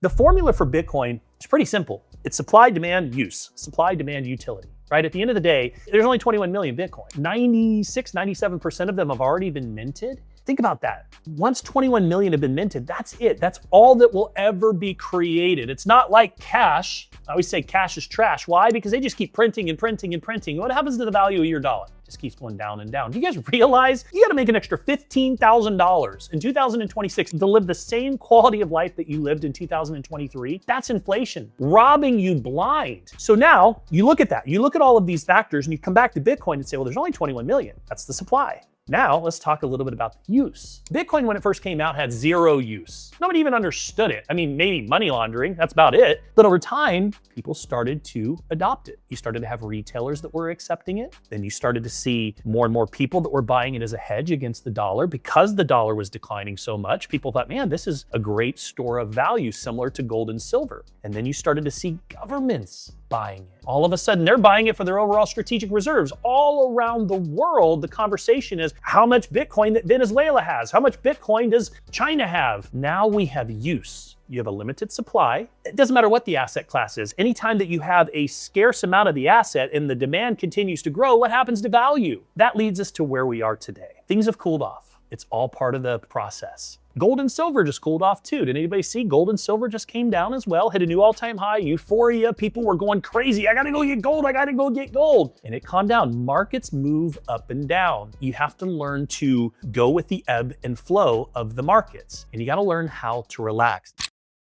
The formula for Bitcoin is pretty simple. It's supply, demand, use. Supply, demand, utility, right? At the end of the day, there's only 21 million Bitcoin. 96, 97% of them have already been minted. Think about that. Once 21 million have been minted, that's it. That's all that will ever be created. It's not like cash. I always say cash is trash. Why? Because they just keep printing and printing and printing. What happens to the value of your dollar? It just keeps going down and down. Do you guys realize you got to make an extra $15,000 in 2026 to live the same quality of life that you lived in 2023? That's inflation, robbing you blind. So now you look at that. You look at all of these factors and you come back to Bitcoin and say, well, there's only 21 million. That's the supply. Now let's talk a little bit about the use. Bitcoin, when it first came out, had zero use. Nobody even understood it. I mean, maybe money laundering, that's about it. But over time, people started to adopt it. You started to have retailers that were accepting it. Then you started to see more and more people that were buying it as a hedge against the dollar. Because the dollar was declining so much, people thought, man, this is a great store of value, similar to gold and silver. And then you started to see governments buying it. All of a sudden, they're buying it for their overall strategic reserves. All around the world, the conversation is how much Bitcoin that Venezuela has? How much Bitcoin does China have? Now we have use. You have a limited supply. It doesn't matter what the asset class is. Anytime that you have a scarce amount of the asset and the demand continues to grow, what happens to value? That leads us to where we are today. Things have cooled off. It's all part of the process. Gold and silver just cooled off too. Did anybody see gold and silver just came down as well, hit a new all-time high, euphoria, people were going crazy. I gotta go get gold, I gotta go get gold. And it calmed down. Markets move up and down. You have to learn to go with the ebb and flow of the markets. And you gotta learn how to relax.